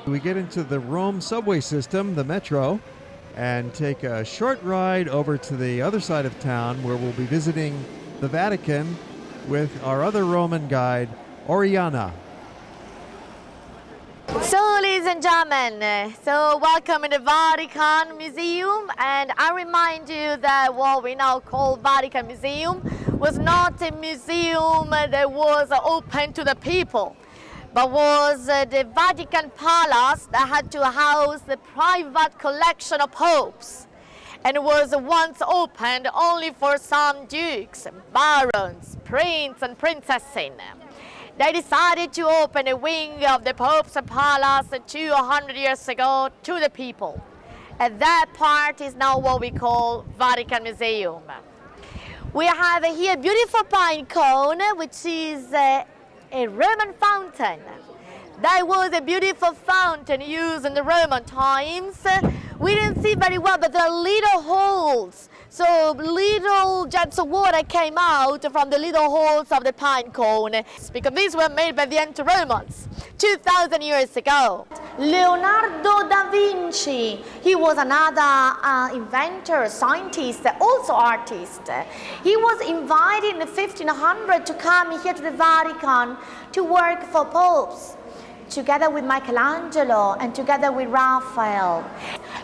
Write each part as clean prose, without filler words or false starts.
We get into the Rome subway system, the metro, and take a short ride over to the other side of town where we'll be visiting the Vatican with our other Roman guide, Oriana. So, ladies and gentlemen, welcome in the Vatican Museum, and I remind you that what we now call Vatican Museum was not a museum that was open to the people, but was the Vatican Palace that had to house the private collection of popes, and was once opened only for some dukes, barons, princes and princesses. They decided to open a wing of the Pope's Palace 200 years ago to the people. And that part is now what we call Vatican Museum. We have here a beautiful pine cone, which is a Roman fountain. That was a beautiful fountain used in the Roman times. We didn't see very well, but there are little holes. So little jets of water came out from the little holes of the pine cone, because these were made by the ancient Romans 2,000 years ago. Leonardo da Vinci, he was another inventor, scientist, also artist. He was invited in 1500 to come here to the Vatican to work for popes, together with Michelangelo and together with Raphael.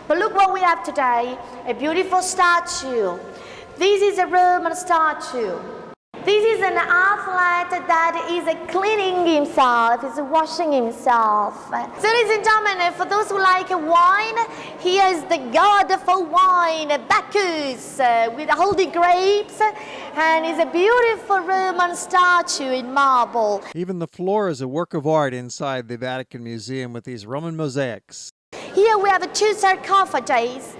But look what we have today, a beautiful statue. This is a Roman statue. This is an athlete that is cleaning himself, is washing himself. So, ladies and gentlemen, for those who like wine, here is the god for wine, Bacchus, with holding grapes, and is a beautiful Roman statue in marble. Even the floor is a work of art inside the Vatican Museum with these Roman mosaics. Here we have two sarcophages,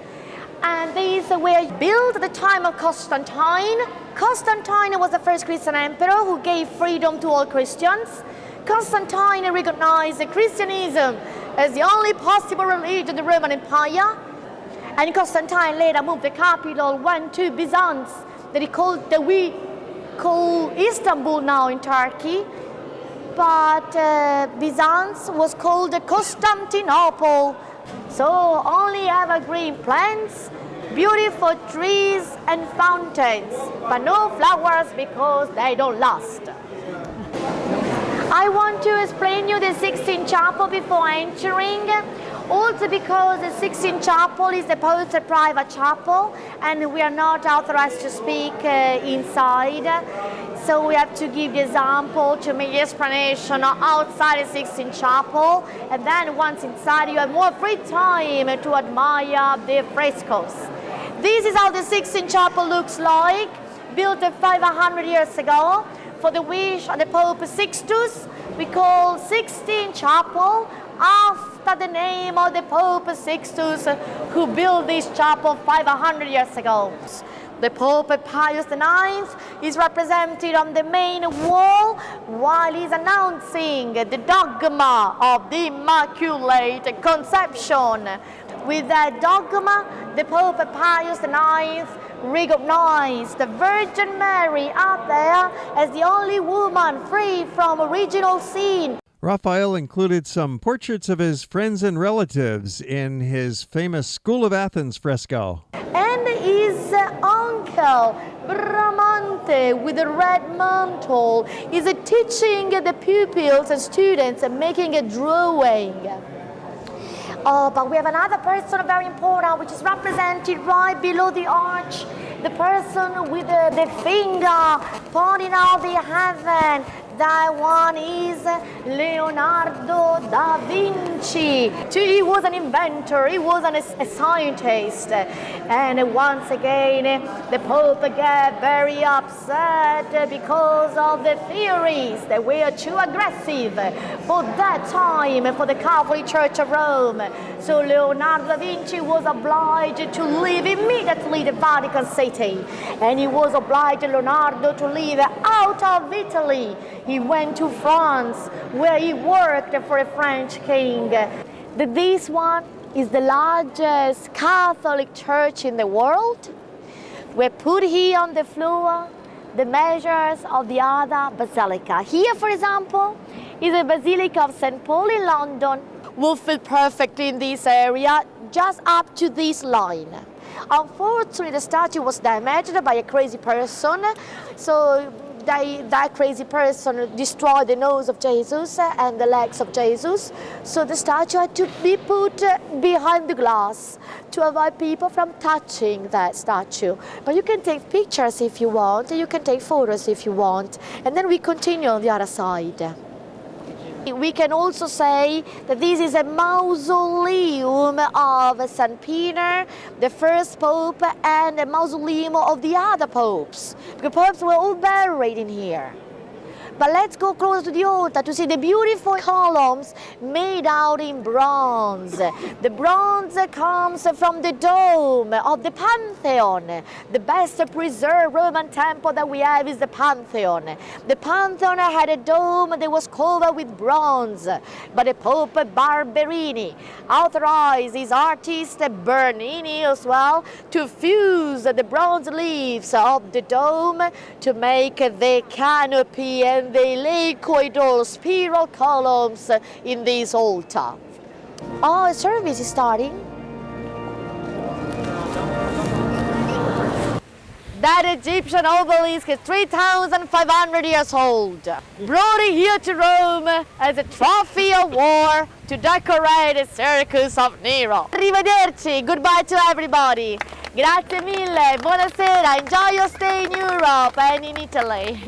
and these were built at the time of Constantine. Constantine was the first Christian emperor who gave freedom to all Christians. Constantine recognized Christianism as the only possible religion in the Roman Empire. And Constantine later moved the capital, went to Byzance, that we call Istanbul now in Turkey. But Byzance was called Constantinople. So only evergreen plants, beautiful trees and fountains, but no flowers because they don't last. I want to explain you the Sixtine Chapel before entering, also because the Sixtine Chapel is the Pope's private chapel and we are not authorized to speak inside. So we have to give the example to make the explanation outside the Sixtine Chapel, and then once inside you have more free time to admire the frescoes. This is how the Sixtine Chapel looks like, built 500 years ago for the wish of the Pope Sixtus. We call Sixtine Chapel after the name of the Pope Sixtus, who built this chapel 500 years ago. The Pope Pius IX is represented on the main wall while he's announcing the dogma of the Immaculate Conception. With that dogma, the Pope Pius IX recognized the Virgin Mary out there as the only woman free from original sin. Raphael included some portraits of his friends and relatives in his famous School of Athens fresco. And his uncle, Bramante, with a red mantle, is teaching the pupils and students and making a drawing. Oh, but we have another person very important, which is represented right below the arch. The person with the finger pointing out the heaven. That one is Leonardo da Vinci. He was an inventor, he was a scientist. And once again, the Pope got very upset because of the theories that were too aggressive for that time for the Catholic Church of Rome. So Leonardo da Vinci was obliged to leave immediately the Vatican City. And he was obliged, Leonardo, to leave out of Italy. He went to France, where he worked for a French king. This one is the largest Catholic church in the world. We put here on the floor the measures of the other basilica. Here, for example, is the Basilica of St. Paul in London. Will fit perfectly in this area, just up to this line. Unfortunately, the statue was damaged by a crazy person, so that crazy person destroyed the nose of Jesus and the legs of Jesus, so the statue had to be put behind the glass to avoid people from touching that statue. But you can take pictures if you want, you can take photos if you want, and then we continue on the other side. We can also say that this is a mausoleum of St. Peter, the first pope, and a mausoleum of the other popes. The popes were all buried in here. But let's go closer to the altar to see the beautiful columns made out in bronze. The bronze comes from the dome of the Pantheon. The best preserved Roman temple that we have is the Pantheon. The Pantheon had a dome that was covered with bronze, but the Pope Barberini authorized his artist Bernini as well to fuse the bronze leaves of the dome to make the canopy and the liquidal spiral columns in this altar. Oh, service is starting. That Egyptian obelisk is 3,500 years old. Brought it here to Rome as a trophy of war to decorate the circus of Nero. Arrivederci, goodbye to everybody. Grazie mille, buonasera, enjoy your stay in Europe and in Italy.